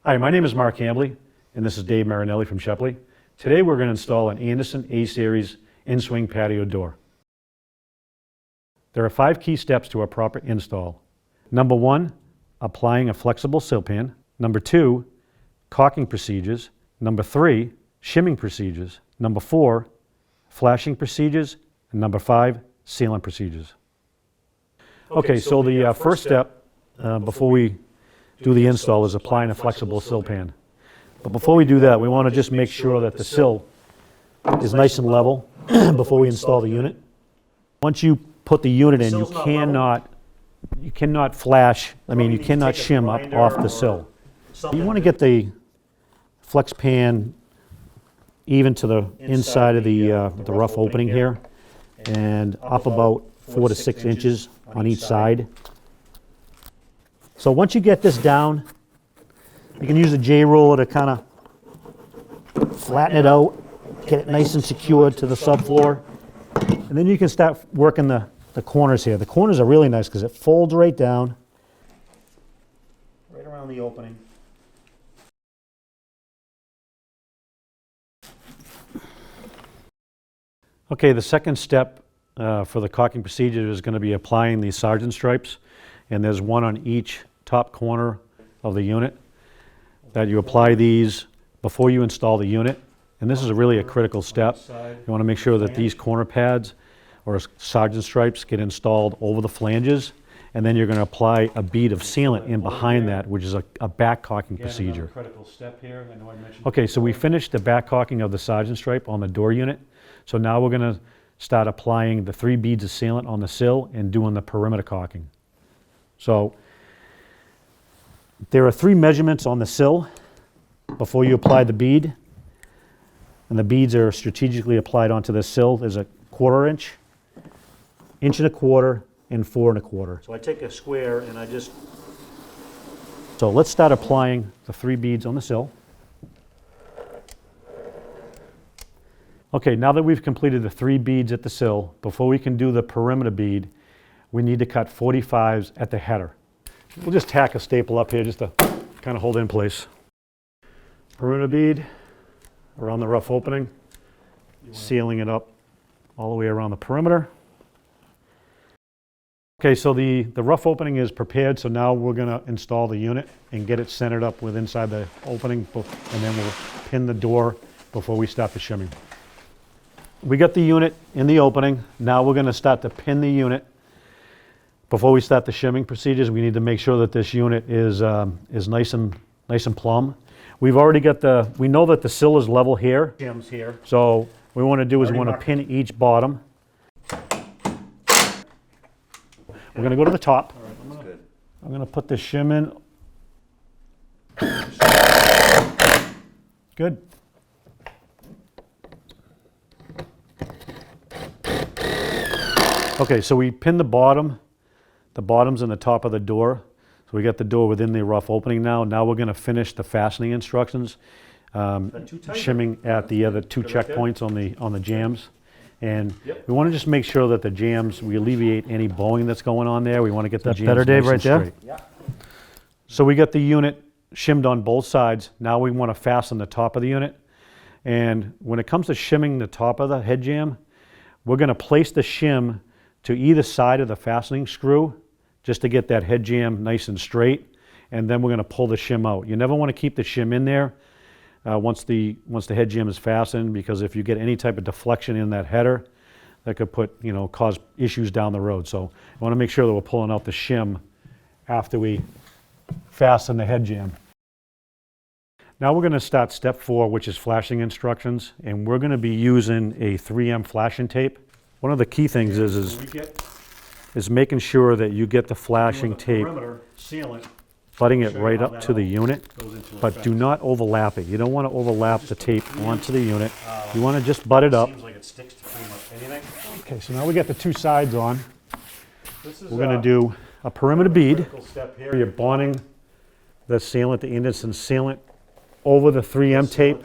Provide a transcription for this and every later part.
Hi, my name is Mark Hambly, and this is Dave Marinelli from Shepley. Today we're going to install an Andersen A-Series in-swing patio door. There are 5 key steps to a proper install. Number 1, applying a flexible sill pan. Number 2, caulking procedures. Number 3, shimming procedures. Number 4, flashing procedures. And number 5, sealant procedures. Okay, so the first step before we do the install is applying a flexible sill pan. But before we do that, we want to just make sure that the sill is nice and level before we install the unit. Once you put the unit in, you cannot flash, you cannot shim up off the sill. You want to get the flex pan even to the inside of the rough opening here and up about 4 to 6 inches on each side. So once you get this down, you can use a J-ruler to kind of flatten it out, get it nice and secured to the subfloor, and then you can start working the corners here. The corners are really nice because it folds right down, right around the opening. Okay, the second step for the caulking procedure is going to be applying the sergeant stripes, and there's one on each top corner of the unit. That you apply these before you install the unit, and this is really a critical step. You want to make sure that these corner pads or sergeant stripes get installed over the flanges, and then you're going to apply a bead of sealant in behind that, which is a back caulking procedure. Critical step here. Okay, so we finished the back caulking of the sergeant stripe on the door unit. So now we're going to start applying the 3 beads of sealant on the sill and doing the perimeter caulking. So there are 3 measurements on the sill before you apply the bead, and the beads are strategically applied onto the sill. There's a 1/4 inch, 1 1/4 inch, and 4 1/4 inch. So I take a square and So let's start applying the 3 beads on the sill. Okay, now that we've completed the 3 beads at the sill, before we can do the perimeter bead, we need to cut 45s at the header. We'll just tack a staple up here just to kind of hold it in place. Perimeter bead around the rough opening, sealing it up all the way around the perimeter. Okay, so the rough opening is prepared, so now we're going to install the unit and get it centered up with inside the opening, and then we'll pin the door before we start the shimming. We got the unit in the opening. Now we're going to start to pin the unit. Before we start the shimming procedures, we need to make sure that this unit is nice and plumb. We've already got we know that the sill is level here. Shims here. So what we want to do is we want to pin each bottom. We're going to go to the top. All right, that's good. I'm going to put the shim in. Good. Okay, so we pin the bottoms in the top of the door. So we got the door within the rough opening now. Now we're going to finish the fastening instructions, shimming at the other 2 checkpoints on the jambs. And we want to just make sure that the jambs, we alleviate any bowing that's going on there. We want to get the jambs better, Dave, nice right and there? straight. Yeah. So we got the unit shimmed on both sides. Now we want to fasten the top of the unit. And when it comes to shimming the top of the head jamb, we're going to place the shim to either side of the fastening screw just to get that head jamb nice and straight, and then we're going to pull the shim out. You never want to keep the shim in there once the head jamb is fastened, because if you get any type of deflection in that header, that could cause issues down the road. So I want to make sure that we're pulling out the shim after we fasten the head jamb. Now we're going to start step 4, which is flashing instructions, and we're going to be using a 3M flashing tape. One of the key things is making sure that you get the flashing tape, butting it right up to the unit, but do not overlap it. You don't want to overlap the tape onto the unit. You want to just butt it up. Okay, so now we got the 2 sides on. We're going to do a perimeter bead. You're bonding the sealant, the Andersen sealant, over the 3M tape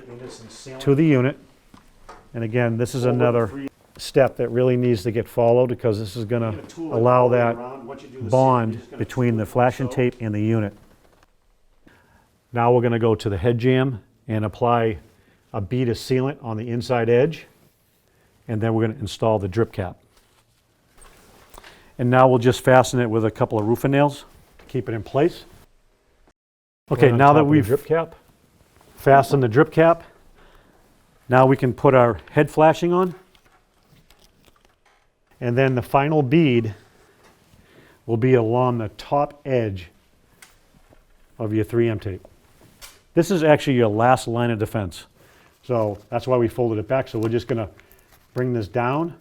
to the unit. And again, this is another step that really needs to get followed, because this is going to allow that bond between the flashing tape and the unit. Now we're going to go to the head jamb and apply a bead of sealant on the inside edge, and then we're going to install the drip cap. And now we'll just fasten it with a couple of roofing nails to keep it in place. Okay, now that we've drip cap, fastened the drip cap, now we can put our head flashing on. And then the final bead will be along the top edge of your 3M tape. This is actually your last line of defense. So that's why we folded it back. So we're just going to bring this down.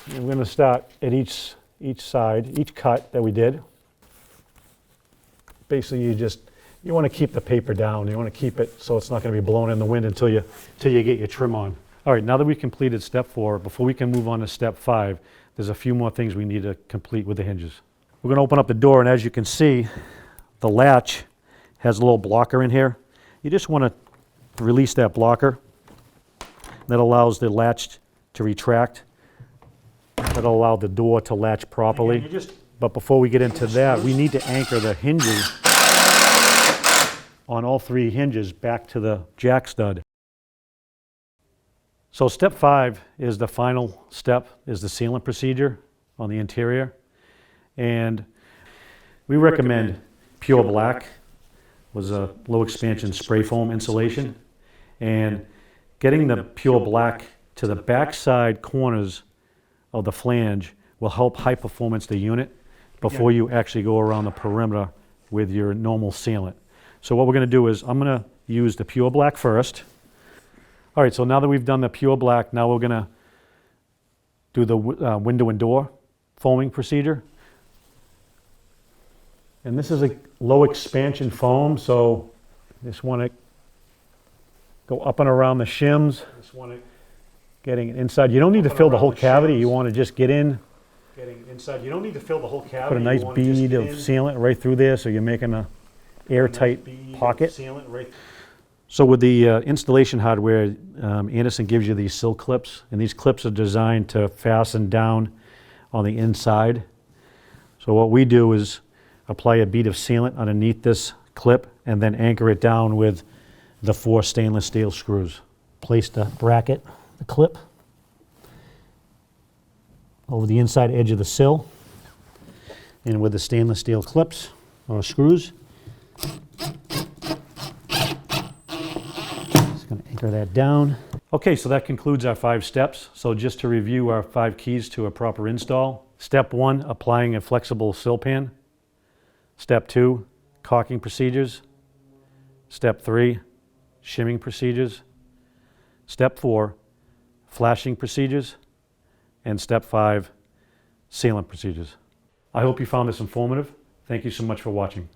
And we're going to start at each side, each cut that we did. Basically, you want to keep the paper down. You want to keep it so it's not going to be blown in the wind until you get your trim on. All right, now that we've completed step 4, before we can move on to step 5, there's a few more things we need to complete with the hinges. We're going to open up the door, and as you can see, the latch has a little blocker in here. You just want to release that blocker. That allows the latch to retract. That'll allow the door to latch properly. But before we get into that, we need to anchor the hinges on all 3 hinges back to the jack stud. So step 5 is the final step, is the sealant procedure on the interior. And we recommend Pure Black, was a low expansion spray foam insulation. And getting the Pure Black to the backside corners of the flange will help high performance the unit before you actually go around the perimeter with your normal sealant. So what we're going to do is I'm going to use the Pure Black first. All right, so now that we've done the Pure Black, now we're going to do the window and door foaming procedure. And this is a low expansion foam, so just want to go up and around the shims. Just want to getting inside. You don't need to fill the whole cavity. You want to just get in. Getting inside. You don't need to fill the whole cavity. Put a nice bead of sealant right through there, so you're making a airtight pocket. So with the installation hardware, Andersen gives you these sill clips, and these clips are designed to fasten down on the inside. So what we do is apply a bead of sealant underneath this clip and then anchor it down with the 4 stainless steel screws. Place the bracket, the clip, over the inside edge of the sill, and with the stainless steel clips or screws, just going to anchor that down. Okay, so that concludes our 5 steps. So just to review our 5 keys to a proper install. Step 1, applying a flexible sill pan. Step 2, caulking procedures. Step 3, shimming procedures. Step 4, flashing procedures. And step 5, sealant procedures. I hope you found this informative. Thank you so much for watching.